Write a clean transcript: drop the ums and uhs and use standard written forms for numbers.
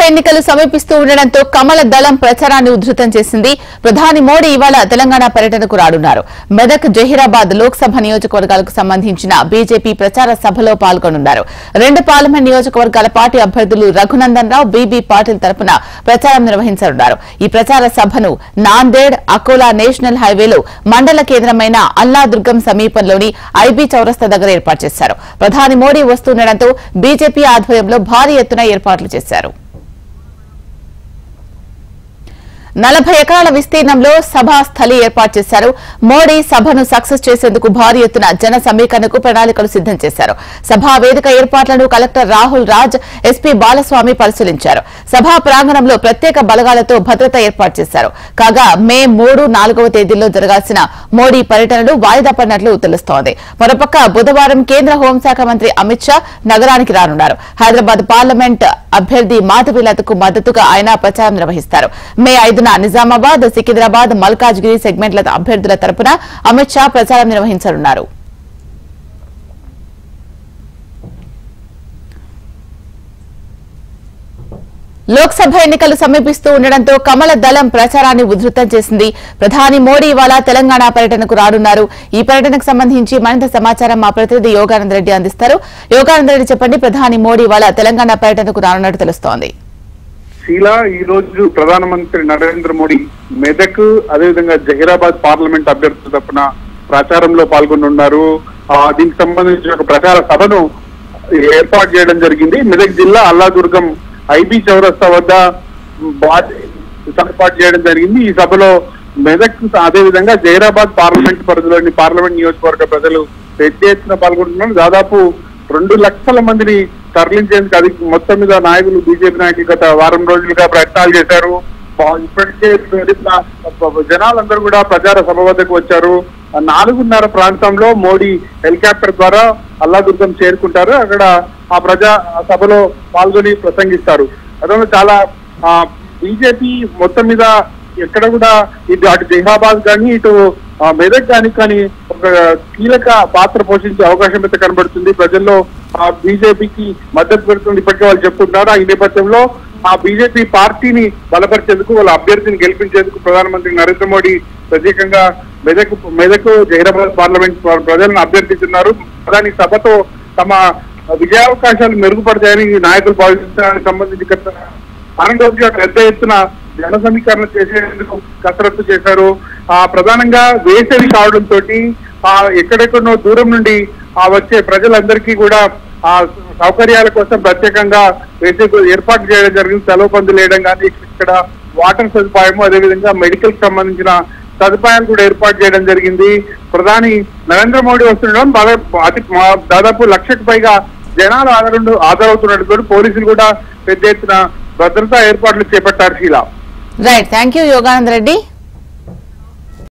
ఎన్నికలు సమీపిస్తూ ఉండడంతో కమల దళం ప్రచారాన్ని ఉధృతం చేసింది. ప్రధాని మోడీ ఇవాళ తెలంగాణ పర్యటనకు రానున్నారు. మెదక్, జహీరాబాద్ లోక్సభ నియోజకవర్గాలకు సంబంధించిన బీజేపీ ప్రచార సభలో పాల్గొనున్నారు. 2 పార్లమెంట్ నియోజకవర్గాల పార్టీ అభ్యర్థులు రఘునందన్ రావు, బీబీ పాటిల్ తరపున ప్రచారం నిర్వహించనున్నారు. ఈ ప్రచార సభను నాందేడ్, అకోలా నేషనల్ హైవేలో మండల కేంద్రమైన అల్లాదుర్గం సమీపంలోని ఐబీ చౌరస్తా దగ్గర ఏర్పాటు చేశారు. ప్రధాని మోడీ వస్తుండడంతో బీజేపీ ఆధ్వర్యంలో భారీ ఎత్తున ఏర్పాట్లు చేశారు. 40 ఎకరాల విస్తీర్ణంలో సభా స్థలి ఏర్పాటు చేశారు. మోడీ సభను సక్సెస్ చేసేందుకు భారీ ఎత్తున జన సమీకరణకు ప్రణాళికలు సిద్దం చేశారు. సభా వేదిక ఏర్పాట్లను కలెక్టర్ రాహుల్ రాజ్, ఎస్పీ బాలస్వామి పరిశీలించారు. సభా ప్రాంగణంలో ప్రత్యేక బలగాలతో భద్రత ఏర్పాటు చేశారు. కాగా మే 3, 4వ తేదీల్లో జరగాల్సిన మోడీ పర్యటనలు వాయిదా పడినట్లు తెలుస్తోంది. మరోపక్క బుధవారం కేంద్ర హోంశాఖ మంత్రి అమిత్ షా నగరానికి రానున్నారు. హైదరాబాద్ పార్లమెంట్ అభ్యర్థి మాధవీలతకు మద్దతుగా ఆయన ప్రచారం నిర్వహిస్తారు. మే 5న నిజామాబాద్, సికింద్రాబాద్, మల్కాజ్గిరి సెగ్మెంట్ల అభ్యర్థుల తరపున అమిత్ షా ప్రచారం నిర్వహించనున్నారు. లోక్సభ ఎన్నికలు సమీపిస్తూ ఉండడంతో కమల దళం ప్రచారాన్ని ఉధృతం చేసింది. ప్రధాని మోడీ ఇవాళ తెలంగాణ పర్యటనకు రానున్నారు. ఈ పర్యటనకు సంబంధించి మరింత సమాచారం మా ప్రతినిధి యోగానంద్ రెడ్డి అందిస్తారు. యోగానంద్ రెడ్డి, చెప్పండి, ప్రధాని మోడీ ఇవాళ తెలంగాణ పర్యటనకు రానున్నట్టు తెలుస్తోంది. శీలా, ఈ రోజు ప్రధానమంత్రి నరేంద్ర మోడీ మెదక్, అదేవిధంగా జహీరాబాద్ పార్లమెంట్ అభ్యర్థుల తరపున ప్రచారంలో పాల్గొనున్నారు. దీనికి సంబంధించిన ఒక ప్రచార సభను ఏర్పాటు చేయడం జరిగింది. మెదక్ జిల్లా అల్లాదుర్గం ఐబీ చౌరస్తా వద్ద ఏర్పాటు చేయడం జరిగింది. ఈ సభలో మెదక్, అదేవిధంగా జహీరాబాద్ పార్లమెంట్ పరిధిలోని పార్లమెంట్ నియోజకవర్గ ప్రజలు పెద్ద ఎత్తున పాల్గొంటున్నారు. దాదాపు 2 లక్షల మందిని తరలించేందుకు అది మొత్తం మీద నాయకులు, బీజేపీ నాయకులు గత వారం రోజులుగా ప్రయత్నాలు చేశారు. ఇప్పటికే జనాలందరూ కూడా ప్రచార సభ వద్దకు వచ్చారు. 4:30 ప్రాంతంలో మోడీ హెలికాప్టర్ ద్వారా అల్లాదుర్గం చేరుకుంటారు. అక్కడ ఆ ప్రజా సభలో పాల్గొని ప్రసంగిస్తారు. అదే చాలా బీజేపీ మొత్తం మీద ఎక్కడ కూడా ఇటు అటు జహీరాబాద్ కానీ ఇటు మెదక్ కానీ ఒక కీలక పాత్ర పోషించే అవకాశం అయితే కనబడుతుంది. ప్రజల్లో బీజేపీకి మద్దతు పెడుతుంది ఇప్పటికే వాళ్ళు చెప్పుకుంటున్నారు. ఈ నేపథ్యంలో ఆ బీజేపీ పార్టీని బలపరిచేందుకు, వాళ్ళ అభ్యర్థిని గెలిపించేందుకు ప్రధానమంత్రి నరేంద్ర మోడీ ప్రత్యేకంగా మెదక్ జహీరాబాద్ పార్లమెంట్ ప్రజలను అభ్యర్థిస్తున్నారు. ప్రధాని సభతో తమ విజయావకాశాలు మెరుగుపడతాయని నాయకులు భావించడానికి సంబంధించి రోజుగా పెద్ద ఎత్తున జన సమీకరణ చేసేందుకు కసరత్తు చేశారు. ప్రధానంగా వేసవి కావడంతో ఎక్కడెక్కడో దూరం నుండి వచ్చే ప్రజలందరికీ కూడా ఆ సౌకర్యాల కోసం ప్రత్యేకంగా ఏర్పాటు చేయడం జరిగింది. సెలవు పందులు వేయడం కానీ, ఇక్కడ వాటర్ సదుపాయము, అదేవిధంగా మెడికల్ కి సంబంధించిన సదుపాయాలు కూడా ఏర్పాటు చేయడం జరిగింది. ప్రధాని నరేంద్ర మోడీ వస్తుండడం దాదాపు 1 లక్షకు పైగా జనాలు హాజరవుతున్నట్టు పోలీసులు కూడా పెద్ద ఎత్తున భద్రతా ఏర్పాట్లు చేపట్టారు. Sheela, right, thank you Yoganand Reddy.